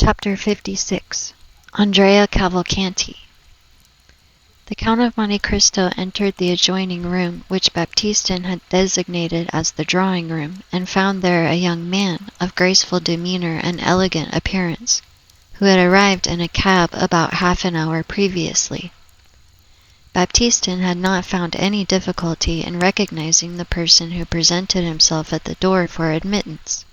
Chapter 56. Andrea Cavalcanti. The Count of Monte Cristo entered the adjoining room, which Baptistin had designated as the drawing room, and found there a young man, of graceful demeanor and elegant appearance, who had arrived in a cab about half an hour previously. Baptistin had not found any difficulty in recognizing the person who presented himself at the door for admittance.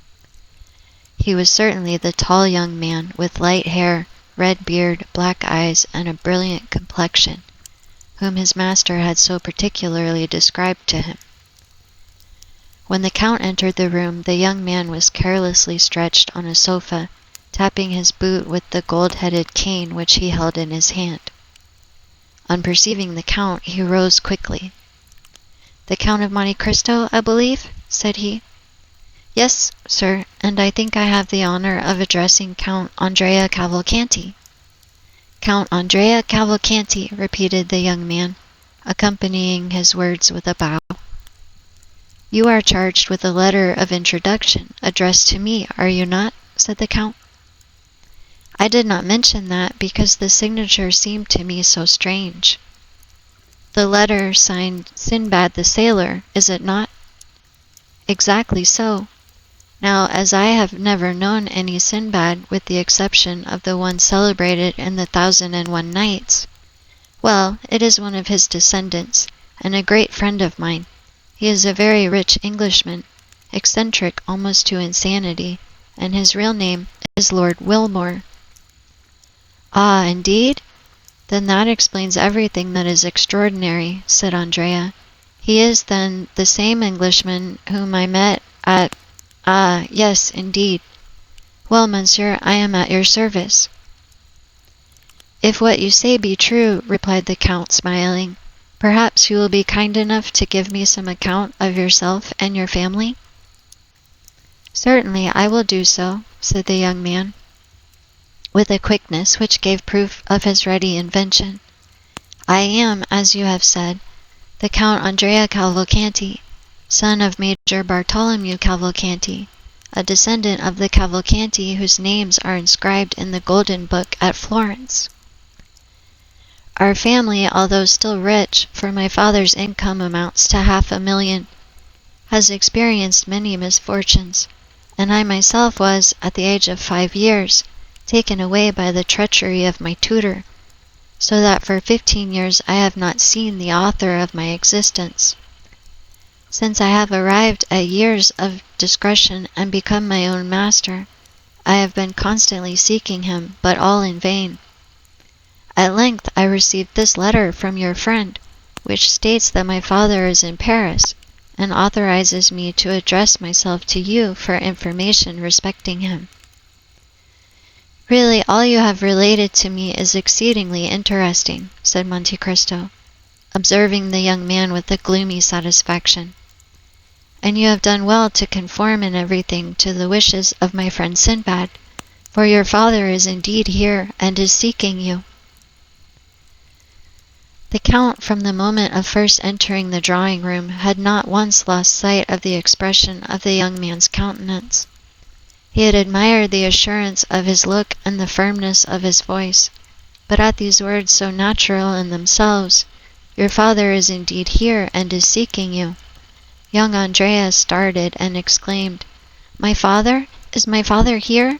He was certainly the tall young man, with light hair, red beard, black eyes, and a brilliant complexion, whom his master had so particularly described to him. When the Count entered the room, the young man was carelessly stretched on a sofa, tapping his boot with the gold-headed cane which he held in his hand. On perceiving the Count, he rose quickly. "The Count of Monte Cristo, I believe?" said he. "Yes, sir, and I think I have the honor of addressing Count Andrea Cavalcanti." "Count Andrea Cavalcanti," repeated the young man, accompanying his words with a bow. "You are charged with a letter of introduction, addressed to me, are you not?" said the Count. "I did not mention that, because the signature seemed to me so strange." "The letter signed Sinbad the Sailor, is it not?" "Exactly so. Now, as I have never known any Sinbad, with the exception of the one celebrated in the 1001 Nights, well, it is one of his descendants, and a great friend of mine. He is a very rich Englishman, eccentric almost to insanity, and his real name is Lord Wilmore." "Ah, indeed? Then that explains everything that is extraordinary," said Andrea. "He is, then, the same Englishman whom I met at— Ah, yes, indeed. Well, monsieur, I am at your service." "If what you say be true," replied the Count, smiling, "perhaps you will be kind enough to give me some account of yourself and your family?" "Certainly, I will do so," said the young man, with a quickness which gave proof of his ready invention. "I am, as you have said, the Count Andrea Cavalcanti, son of Major Bartolomeo Cavalcanti, a descendant of the Cavalcanti whose names are inscribed in the Golden Book at Florence. Our family, although still rich, for my father's income amounts to 500,000, has experienced many misfortunes, and I myself was, at the age of 5 years, taken away by the treachery of my tutor, so that for 15 years I have not seen the author of my existence. Since I have arrived at years of discretion and become my own master, I have been constantly seeking him, but all in vain. At length I received this letter from your friend, which states that my father is in Paris, and authorizes me to address myself to you for information respecting him." "Really, all you have related to me is exceedingly interesting," said Monte Cristo, observing the young man with a gloomy satisfaction. "And you have done well to conform in everything to the wishes of my friend Sinbad, for your father is indeed here and is seeking you." The Count, from the moment of first entering the drawing-room, had not once lost sight of the expression of the young man's countenance. He had admired the assurance of his look and the firmness of his voice, but at these words so natural in themselves, "Your father is indeed here and is seeking you," young Andrea started and exclaimed, "My father? Is my father here?"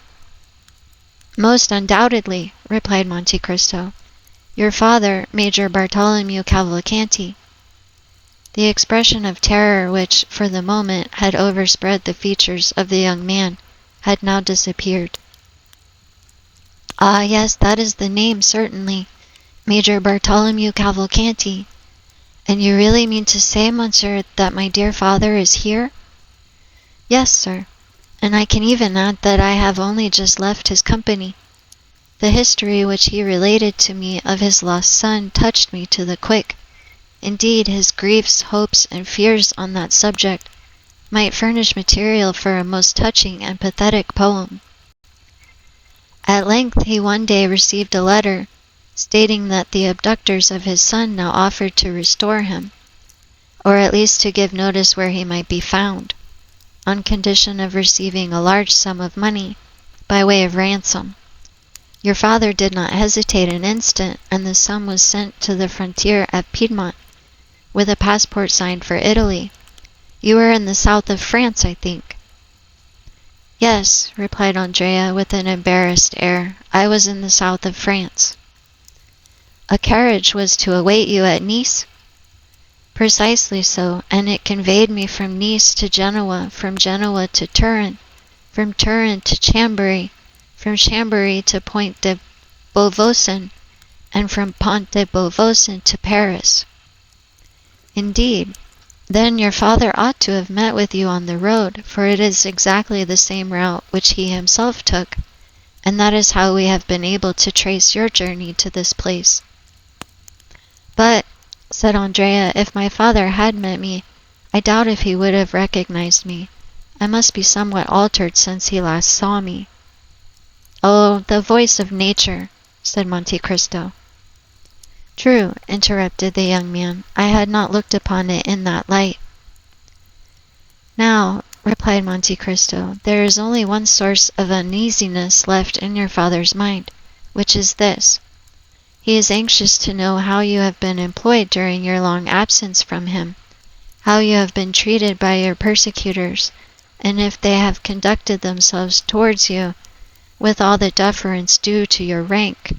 "Most undoubtedly," replied Monte Cristo. "Your father, Major Bartolomeo Cavalcanti." The expression of terror which, for the moment, had overspread the features of the young man had now disappeared. "Ah, yes, that is the name, certainly, Major Bartolomeo Cavalcanti. And you really mean to say, monsieur, that my dear father is here?" "Yes, sir, and I can even add that I have only just left his company. The history which he related to me of his lost son touched me to the quick. Indeed, his griefs, hopes, and fears on that subject might furnish material for a most touching and pathetic poem. At length he one day received a letter, stating that the abductors of his son now offered to restore him, or at least to give notice where he might be found, on condition of receiving a large sum of money by way of ransom, Your father did not hesitate an instant, and the sum was sent to the frontier at Piedmont, with a passport signed for Italy. You were in the south of France, I think." "Yes," replied Andrea with an embarrassed air. "I was in the south of France." "A carriage was to await you at Nice?" "Precisely so, and it conveyed me from Nice to Genoa, from Genoa to Turin, from Turin to Chambéry, from Chambéry to Pont de Beauvoisin, and from Pont de Beauvoisin to Paris." "Indeed. Then your father ought to have met with you on the road, for it is exactly the same route which he himself took, and that is how we have been able to trace your journey to this place." "But," said Andrea, "if my father had met me, I doubt if he would have recognized me. I must be somewhat altered since he last saw me." "Oh, the voice of nature," said Monte Cristo. "True," interrupted the young man. "I had not looked upon it in that light." "Now," replied Monte Cristo, "there is only one source of uneasiness left in your father's mind, which is this. He is anxious to know how you have been employed during your long absence from him, how you have been treated by your persecutors, and if they have conducted themselves towards you with all the deference due to your rank.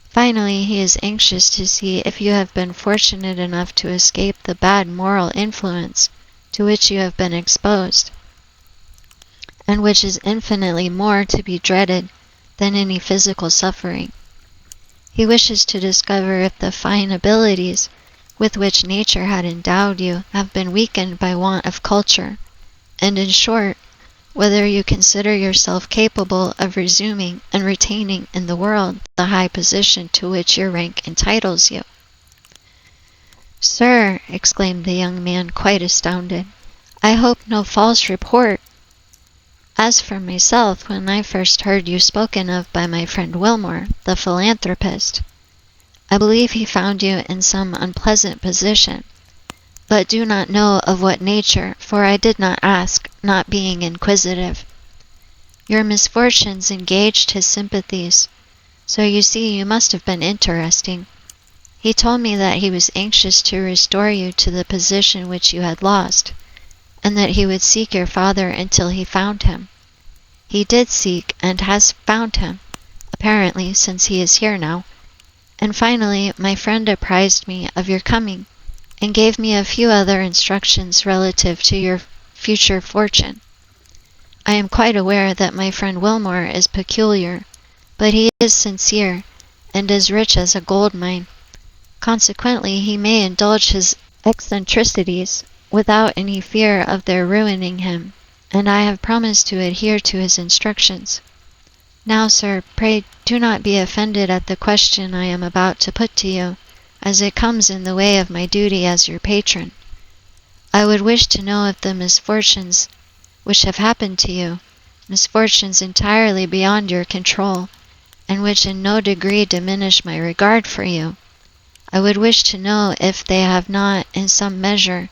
Finally, he is anxious to see if you have been fortunate enough to escape the bad moral influence to which you have been exposed, and which is infinitely more to be dreaded than any physical suffering. He wishes to discover if the fine abilities with which nature had endowed you have been weakened by want of culture, and in short, whether you consider yourself capable of resuming and retaining in the world the high position to which your rank entitles you." "Sir," exclaimed the young man, quite astounded, "I hope no false report. As for myself, when I first heard you spoken of by my friend Wilmore, the philanthropist, I believe he found you in some unpleasant position, but do not know of what nature, for I did not ask, not being inquisitive. Your misfortunes engaged his sympathies, so you see you must have been interesting. He told me that he was anxious to restore you to the position which you had lost, and that he would seek your father until he found him. He did seek and has found him, apparently, since he is here now. And finally, my friend apprised me of your coming, and gave me a few other instructions relative to your future fortune. I am quite aware that my friend Wilmore is peculiar, but he is sincere, and as rich as a gold mine. Consequently, he may indulge his eccentricities without any fear of their ruining him, and I have promised to adhere to his instructions. Now, sir, pray do not be offended at the question I am about to put to you, as it comes in the way of my duty as your patron. I would wish to know if the misfortunes which have happened to you, misfortunes entirely beyond your control, and which in no degree diminish my regard for you, I would wish to know if they have not, in some measure,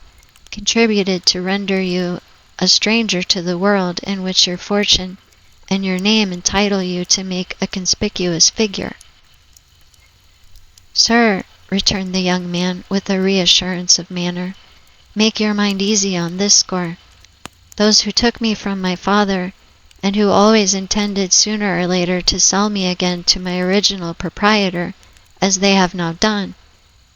contributed to render you a stranger to the world in which your fortune and your name entitle you to make a conspicuous figure." "Sir," returned the young man with a reassurance of manner, "make your mind easy on this score. Those who took me from my father, and who always intended sooner or later to sell me again to my original proprietor, as they have now done,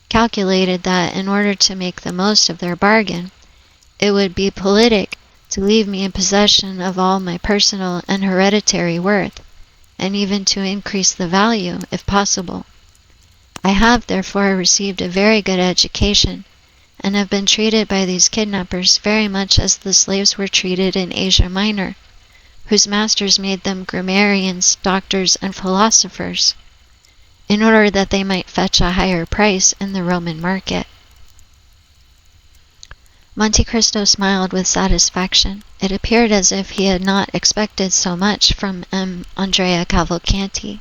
calculated that in order to make the most of their bargain, it would be politic to leave me in possession of all my personal and hereditary worth, and even to increase the value, if possible. I have, therefore, received a very good education, and have been treated by these kidnappers very much as the slaves were treated in Asia Minor, whose masters made them grammarians, doctors, and philosophers, in order that they might fetch a higher price in the Roman market." Monte Cristo smiled with satisfaction. It appeared as if he had not expected so much from Andrea Cavalcanti.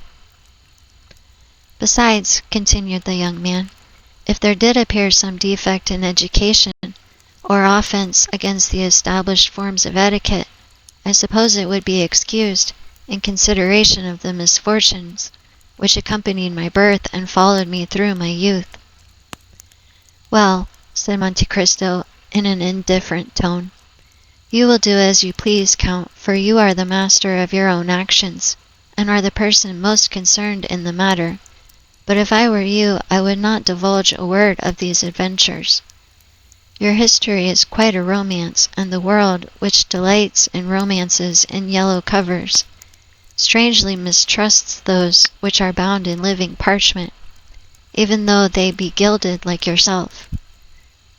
"Besides," continued the young man, "if there did appear some defect in education, or offense against the established forms of etiquette, I suppose it would be excused, in consideration of the misfortunes which accompanied my birth and followed me through my youth." "Well," said Monte Cristo in an indifferent tone, "you will do as you please, Count, for you are the master of your own actions, and are the person most concerned in the matter. But if I were you, I would not divulge a word of these adventures. Your history is quite a romance, and the world, which delights in romances in yellow covers, strangely mistrusts those which are bound in living parchment, even though they be gilded like yourself.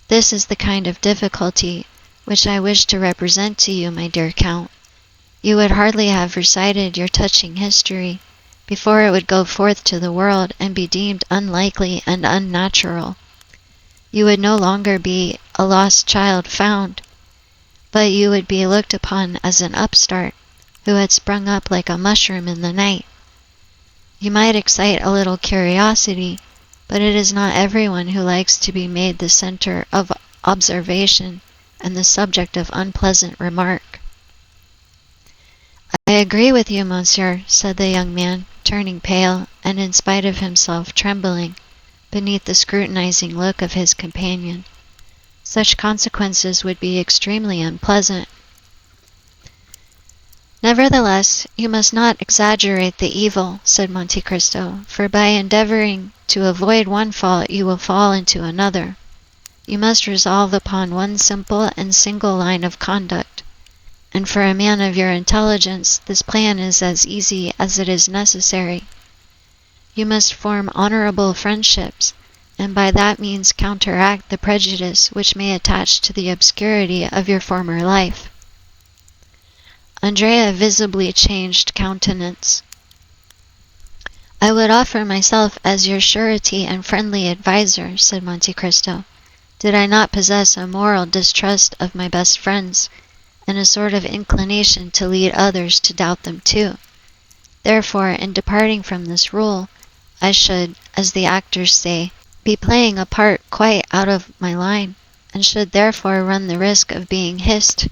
This is the kind of difficulty which I wish to represent to you, my dear Count. You would hardly have recited your touching history before it would go forth to the world and be deemed unlikely and unnatural. You would no longer be a lost child found, but you would be looked upon as an upstart who had sprung up like a mushroom in the night. You might excite a little curiosity, but it is not everyone who likes to be made the center of observation and the subject of unpleasant remark." "I agree with you, monsieur," said the young man, turning pale, and in spite of himself trembling beneath the scrutinizing look of his companion. "Such consequences would be extremely unpleasant." "Nevertheless, you must not exaggerate the evil," said Monte Cristo, "for by endeavoring to avoid one fault you will fall into another. You must resolve upon one simple and single line of conduct, and for a man of your intelligence this plan is as easy as it is necessary. You must form honorable friendships, and by that means counteract the prejudice which may attach to the obscurity of your former life." Andrea visibly changed countenance. "I would offer myself as your surety and friendly adviser," said Monte Cristo, "did I not possess a moral distrust of my best friends, and a sort of inclination to lead others to doubt them too. Therefore, in departing from this rule, I should, as the actors say, be playing a part quite out of my line, and should therefore run the risk of being hissed,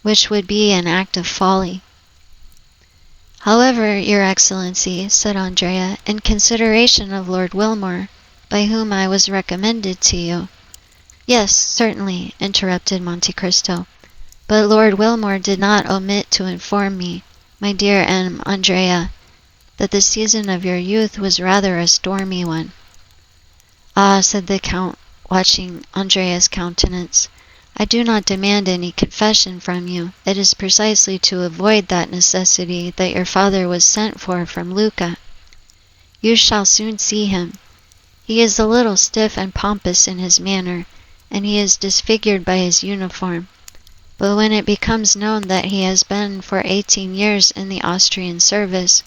which would be an act of folly." "However, your Excellency," said Andrea, "in consideration of Lord Wilmore, by whom I was recommended to you—" "Yes, certainly," interrupted Monte Cristo, "but Lord Wilmore did not omit to inform me, my dear Andrea, that the season of your youth was rather a stormy one." "Ah," said the count, watching Andrea's countenance, "I do not demand any confession from you. It is precisely to avoid that necessity that your father was sent for from Lucca. You shall soon see him. He is a little stiff and pompous in his manner, and he is disfigured by his uniform. But when it becomes known that he has been for 18 years in the Austrian service,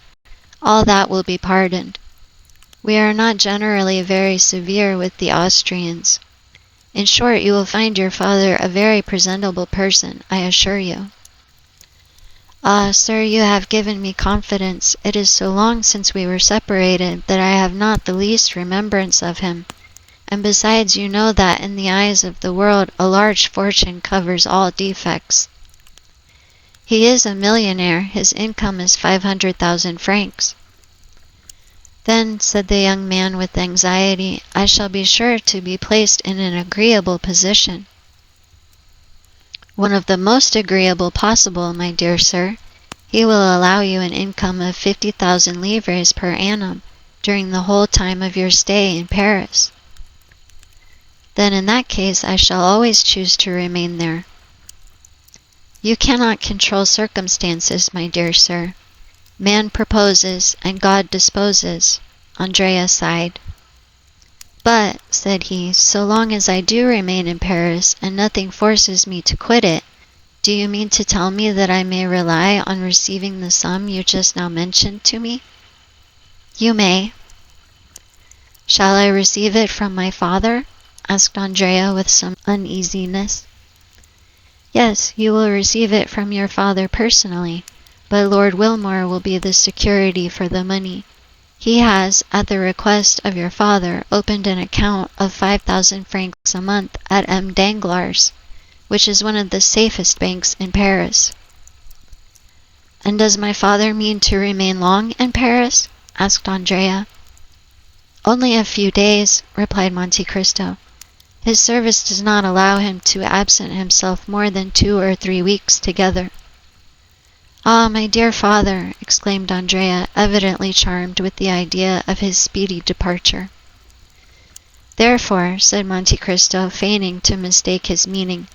all that will be pardoned. We are not generally very severe with the Austrians. In short, you will find your father a very presentable person, I assure you." "Ah, sir, you have given me confidence. It is so long since we were separated that I have not the least remembrance of him. And besides, you know that in the eyes of the world a large fortune covers all defects." "He is a millionaire. His income is 500,000 francs." "Then," said the young man with anxiety, "I shall be sure to be placed in an agreeable position." "One of the most agreeable possible, my dear sir. He will allow you an income of 50,000 livres per annum during the whole time of your stay in Paris." "Then in that case I shall always choose to remain there." "You cannot control circumstances, my dear sir. Man proposes, and God disposes." Andrea sighed. "But," said he, "so long as I do remain in Paris, and nothing forces me to quit it, do you mean to tell me that I may rely on receiving the sum you just now mentioned to me?" "You may." "Shall I receive it from my father?" asked Andrea with some uneasiness. "Yes, you will receive it from your father personally, but Lord Wilmore will be the security for the money. He has, at the request of your father, opened an account of 5,000 francs a month at M. Danglars, which is one of the safest banks in Paris." And does my father mean to remain long in Paris? Asked Andrea. Only a few days, replied Monte Cristo. His service does not allow him to absent himself more than 2 or 3 weeks together. Ah, my dear father, exclaimed Andrea, evidently charmed with the idea of his speedy departure. Therefore, said Monte Cristo, feigning to mistake his meaning,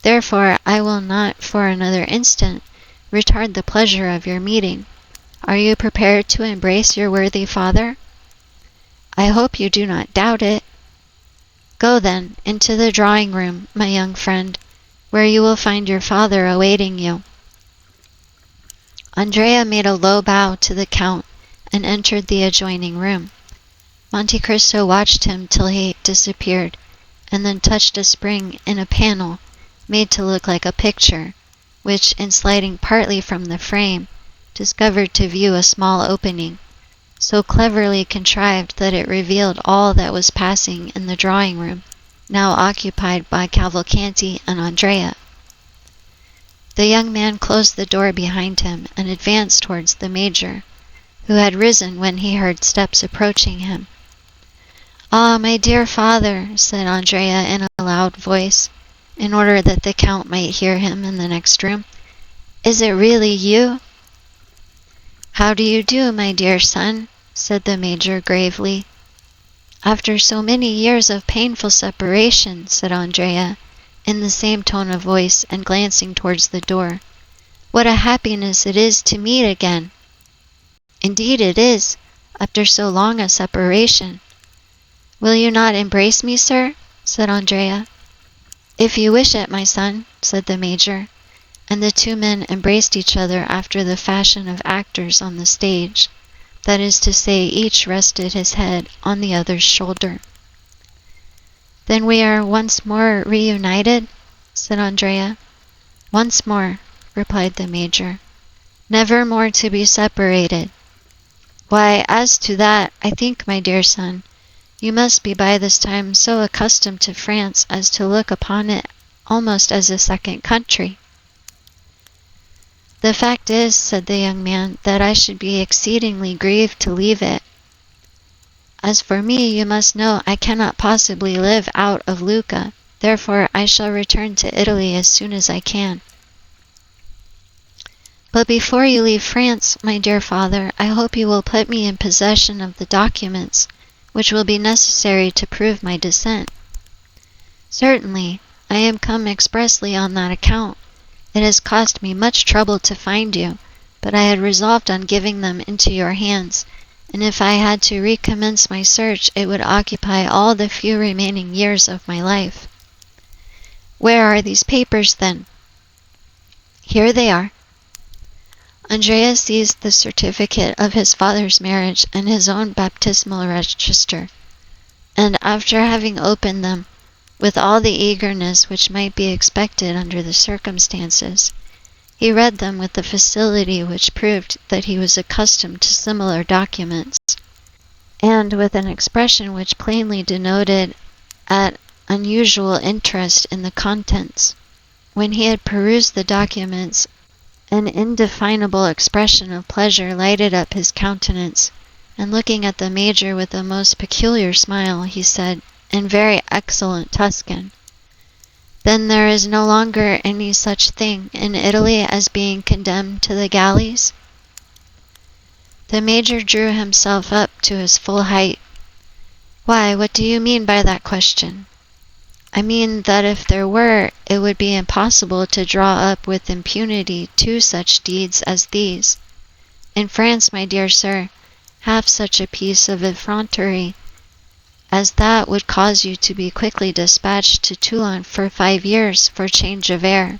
therefore I will not for another instant retard the pleasure of your meeting. Are you prepared to embrace your worthy father? I hope you do not doubt it. Go then into the drawing-room, my young friend, where you will find your father awaiting you. Andrea made a low bow to the Count and entered the adjoining room. Monte Cristo watched him till he disappeared, and then touched a spring in a panel made to look like a picture, which, in sliding partly from the frame, discovered to view a small opening, so cleverly contrived that it revealed all that was passing in the drawing-room, now occupied by Cavalcanti and Andrea. The young man closed the door behind him and advanced towards the Major, who had risen when he heard steps approaching him. Ah, my dear father, said Andrea in a loud voice, in order that the Count might hear him in the next room, is it really you? How do you do, my dear son? Said the Major gravely. After so many years of painful separation, said Andrea, in the same tone of voice and glancing towards the door, what a happiness it is to meet again! Indeed it is, after so long a separation. Will you not embrace me, sir? Said Andrea. If you wish it, my son, said the Major, and the 2 men embraced each other after the fashion of actors on the stage, that is to say, each rested his head on the other's shoulder. Then we are once more reunited? Said Andrea. Once more, replied the Major. Never more to be separated. Why, as to that, I think, my dear son, you must be by this time so accustomed to France as to look upon it almost as a second country. The fact is, said the young man, that I should be exceedingly grieved to leave it. As for me, you must know I cannot possibly live out of Lucca, therefore I shall return to Italy as soon as I can. But before you leave France, my dear father, I hope you will put me in possession of the documents which will be necessary to prove my descent. Certainly, I am come expressly on that account. It has cost me much trouble to find you, but I had resolved on giving them into your hands, and if I had to recommence my search, it would occupy all the few remaining years of my life. Where are these papers, then? Here they are. Andrea seized the certificate of his father's marriage and his own baptismal register, and after having opened them, with all the eagerness which might be expected under the circumstances, he read them with the facility which proved that he was accustomed to similar documents, and with an expression which plainly denoted an unusual interest in the contents. When he had perused the documents, an indefinable expression of pleasure lighted up his countenance, and looking at the Major with a most peculiar smile, he said, in very excellent Tuscan, "Then there is no longer any such thing in Italy as being condemned to the galleys?" The Major drew himself up to his full height. "Why, what do you mean by that question?" "I mean that if there were, it would be impossible to draw up with impunity 2 such deeds as these. In France, my dear sir, half such a piece of effrontery as that would cause you to be quickly dispatched to Toulon for 5 years for change of air."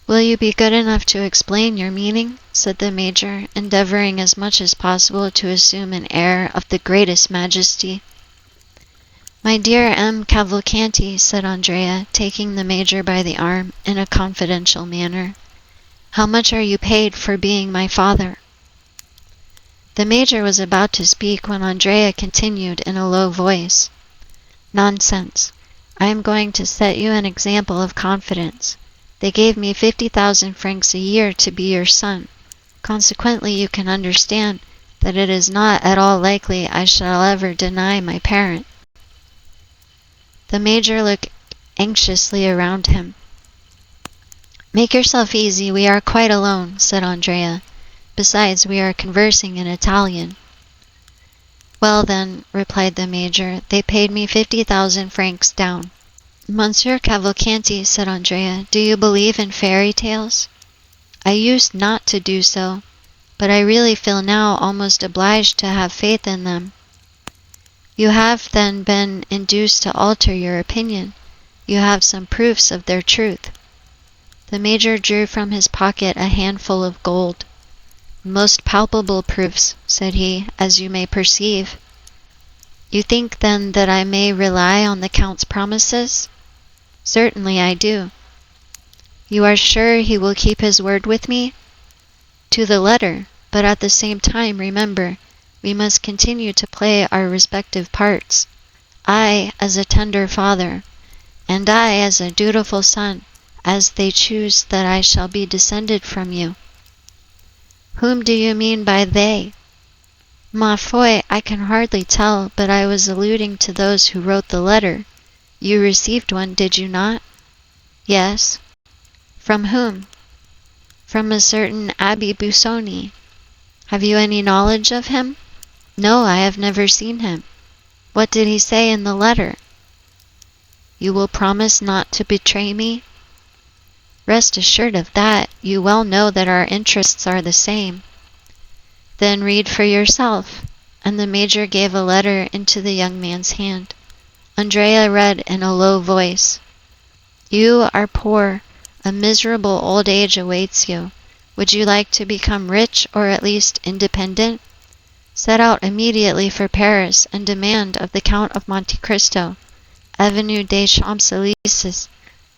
"Will you be good enough to explain your meaning?" said the Major, endeavoring as much as possible to assume an air of the greatest majesty. "My dear M. Cavalcanti," said Andrea, taking the Major by the arm in a confidential manner, "how much are you paid for being my father?" The Major was about to speak when Andrea continued in a low voice, "Nonsense. I am going to set you an example of confidence. They gave me 50,000 francs a year to be your son. Consequently, you can understand that it is not at all likely I shall ever deny my parent." The major looked anxiously around him. "Make yourself easy, we are quite alone," said Andrea. "Besides, we are conversing in Italian." "Well then," replied the major, "they paid me 50,000 francs down." "Monsieur Cavalcanti," said Andrea, "do you believe in fairy tales?" "I used not to do so, but I really feel now almost obliged to have faith in them." "You have then been induced to alter your opinion. You have some proofs of their truth." The major drew from his pocket a handful of gold. "Most palpable proofs," said he, "as you may perceive." "You think then that I may rely on the Count's promises?" "Certainly I do." "You are sure he will keep his word with me?" "To the letter, but at the same time remember, we must continue to play our respective parts. I as a tender father, and I as a dutiful son, as they choose that I shall be descended from you." "Whom do you mean by they?" "Ma foi, I can hardly tell, but I was alluding to those who wrote the letter. You received one, did you not?" "Yes." "From whom?" "From a certain Abbé Busoni." "Have you any knowledge of him?" "No, I have never seen him." "What did he say in the letter?" "You will promise not to betray me?" "Rest assured of that. You well know that our interests are the same." "Then read for yourself." And the major gave a letter into the young man's hand. Andrea read in a low voice: "You are poor. A miserable old age awaits you. Would you like to become rich, or at least independent? Set out immediately for Paris and demand of the Count of Monte Cristo, Avenue des Champs-Élysées,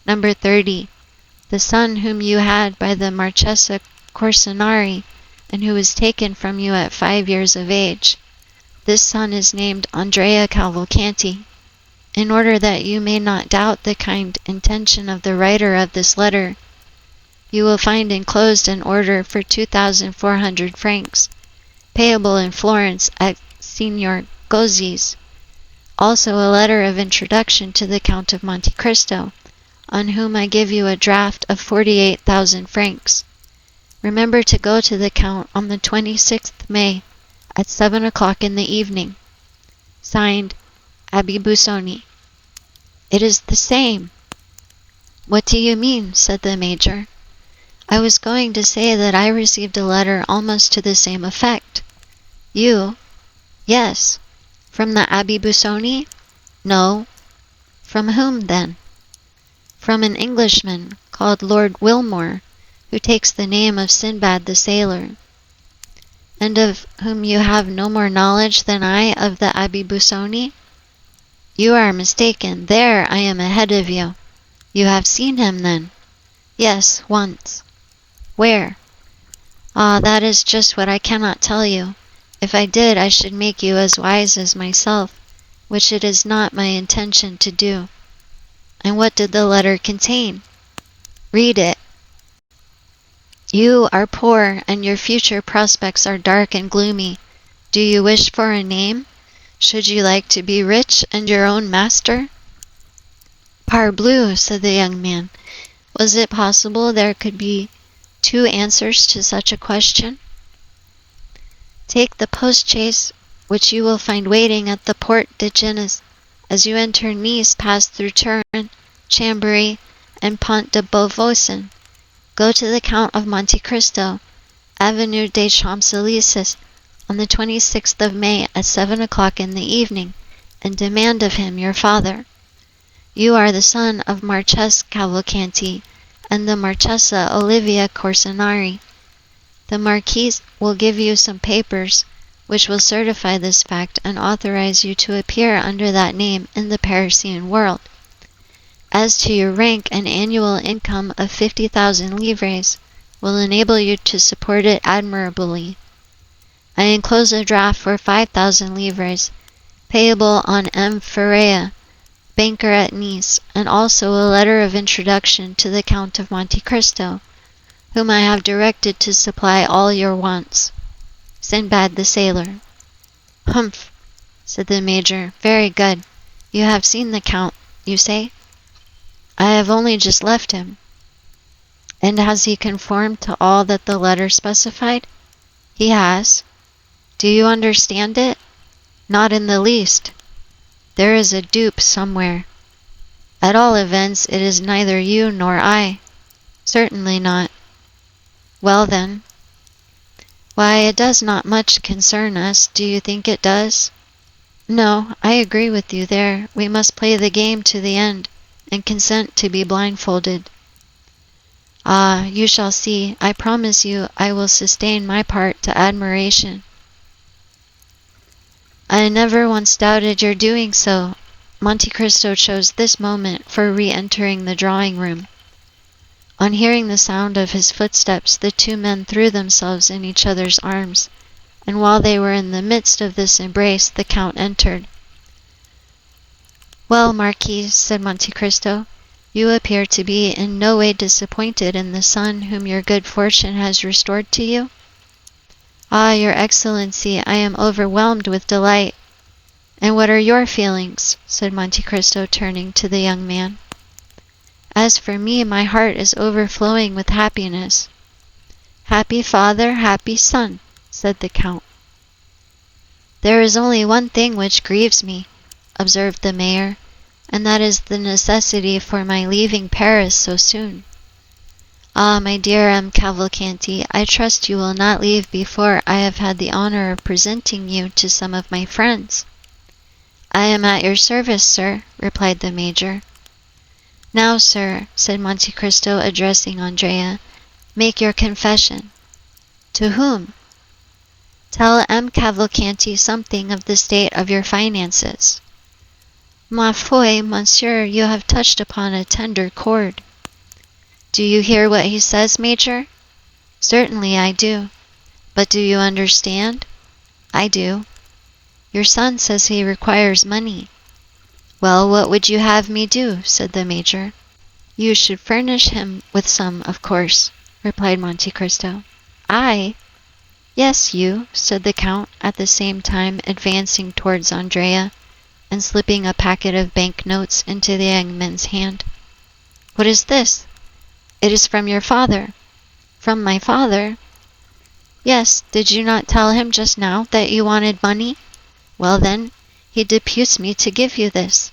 number 30, the son whom you had by the Marchesa Corsinari, and who was taken from you at 5 years of age. This son is named Andrea Cavalcanti. In order that you may not doubt the kind intention of the writer of this letter, you will find enclosed an order for 2,400 francs, payable in Florence at Signor Gozzi's. Also a letter of introduction to the Count of Monte Cristo, on whom I give you a draft of 48,000 francs. Remember to go to the Count on the 26th May, at 7 o'clock in the evening. Signed, Abbé Busoni." "It is the same." "What do you mean?" said the major. "I was going to say that I received a letter almost to the same effect." "You?" "Yes." "From the Abbé Busoni?" "No." "From whom, then?" "From an Englishman called Lord Wilmore, who takes the name of Sinbad the Sailor." "And of whom you have no more knowledge than I of the Abbé Busoni?" "You are mistaken. There I am ahead of you." "You have seen him, then?" "Yes, once." "Where?" "Ah, that is just what I cannot tell you. If I did, I should make you as wise as myself, which it is not my intention to do." "And what did the letter contain?" "Read it." "You are poor, and your future prospects are dark and gloomy. Do you wish for a name? Should you like to be rich and your own master?" "Parbleu!" said the young man. Was it possible there could be two answers to such a question? "Take the post-chaise, which you will find waiting at the Porte de Gennes. As you enter Nice, pass through Turin, Chambéry, and Pont de Beauvoisin. Go to the Count of Monte Cristo, Avenue des Champs-Élysées, on the 26th of May at 7 o'clock in the evening, and demand of him your father. You are the son of Marchese Cavalcanti and the Marchesa Olivia Corsinari. The Marquise will give you some papers which will certify this fact and authorize you to appear under that name in the Parisian world. As to your rank, an annual income of 50,000 livres will enable you to support it admirably. I enclose a draft for 5,000 livres, payable on M. Ferrea, banker at Nice, and also a letter of introduction to the Count of Monte Cristo, whom I have directed to supply all your wants. Sinbad the sailor. Humph, said the Major. Very good. You have seen the Count, you say? I have only just left him. And has he conformed to all that the letter specified? He has. Do you understand it? Not in the least. There is a dupe somewhere. At all events, it is neither you nor I. Certainly not. Well then. Why, it does not much concern us. Do you think it does? No, I agree with you there. We must play the game to the end, and consent to be blindfolded. Ah, you shall see. I promise you I will sustain my part to admiration. I never once doubted your doing so. Monte Cristo chose this moment for re-entering the drawing-room. On hearing the sound of his footsteps, the two men threw themselves in each other's arms, and while they were in the midst of this embrace, the Count entered. Well, Marquis, said Monte Cristo, you appear to be in no way disappointed in the son whom your good fortune has restored to you? Ah, your Excellency, I am overwhelmed with delight. And what are your feelings? Said Monte Cristo, turning to the young man. As for me, my heart is overflowing with happiness. Happy father, happy son, said the Count. There is only one thing which grieves me, observed the mayor, and that is the necessity for my leaving Paris so soon. Ah, my dear M. Cavalcanti, I trust you will not leave before I have had the honor of presenting you to some of my friends. I am at your service, sir, replied the Major. Now, sir, said Monte Cristo, addressing Andrea, make your confession. To whom? Tell M. Cavalcanti something of the state of your finances. Ma foi, monsieur, you have touched upon a tender chord. Do you hear what he says, Major? Certainly I do. But do you understand? I do. Your son says he requires money. Well, what would you have me do? Said the Major. You should furnish him with some, of course, replied Monte Cristo. I? Yes, you, said the Count, at the same time advancing towards Andrea and slipping a packet of bank notes into the young man's hand. What is this? It is from your father. From my father? Yes, did you not tell him just now that you wanted money? Well then, he deputes me to give you this.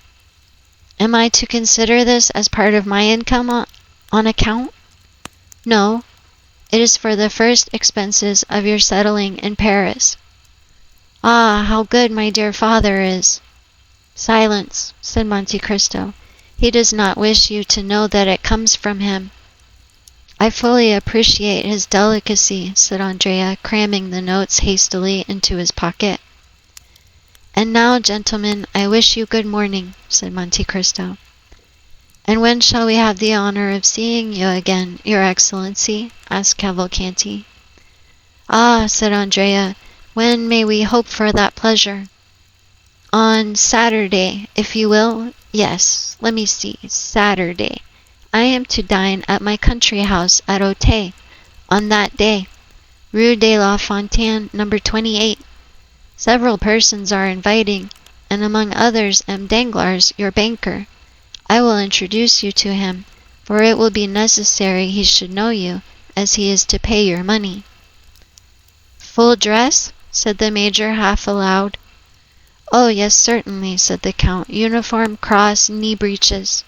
Am I to consider this as part of my income on account? No, it is for the first expenses of your settling in Paris. Ah, how good my dear father is! Silence, said Monte Cristo. He does not wish you to know that it comes from him. I fully appreciate his delicacy, said Andrea, cramming the notes hastily into his pocket. And now, gentlemen, I wish you good morning, said Monte Cristo. And when shall we have the honor of seeing you again, your Excellency? Asked Cavalcanti. Ah, said Andrea, when may we hope for that pleasure? On Saturday, if you will. Yes, let me see, Saturday. I am to dine at my country house at Auteuil on that day, Rue de la Fontaine, number 28. Several persons are inviting, and among others M. Danglars, your banker. I will introduce you to him, for it will be necessary he should know you, as he is to pay your money. Full dress? Said the Major half aloud. Oh, yes, certainly, said the Count. Uniform, cross, knee breeches.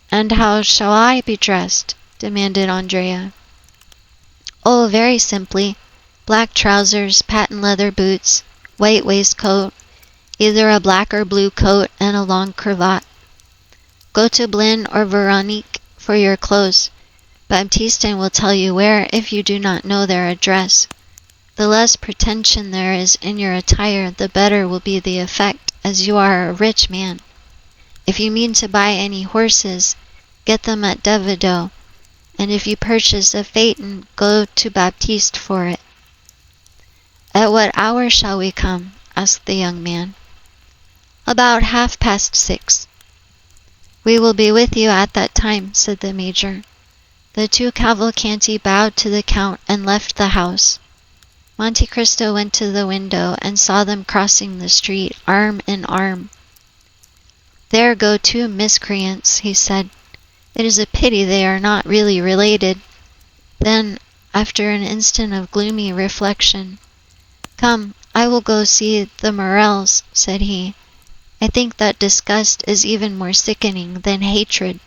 And how shall I be dressed? Demanded Andrea. Oh, very simply. Black trousers, patent leather boots, white waistcoat, either a black or blue coat, and a long cravat. Go to Blin or Veronique for your clothes. Baptistin will tell you where if you do not know their address. The less pretension there is in your attire, the better will be the effect, as you are a rich man. If you mean to buy any horses, get them at Devido, and if you purchase a phaeton, go to Baptiste for it. At what hour shall we come? Asked the young man. About 6:30. "We will be with you at that time," said the Major. The two Cavalcanti bowed to the Count and left the house. Monte Cristo went to the window and saw them crossing the street, arm in arm. "There go two miscreants," he said. "It is a pity they are not really related." Then, after an instant of gloomy reflection, "Come, I will go see the Morels," said he. "I think that disgust is even more sickening than hatred."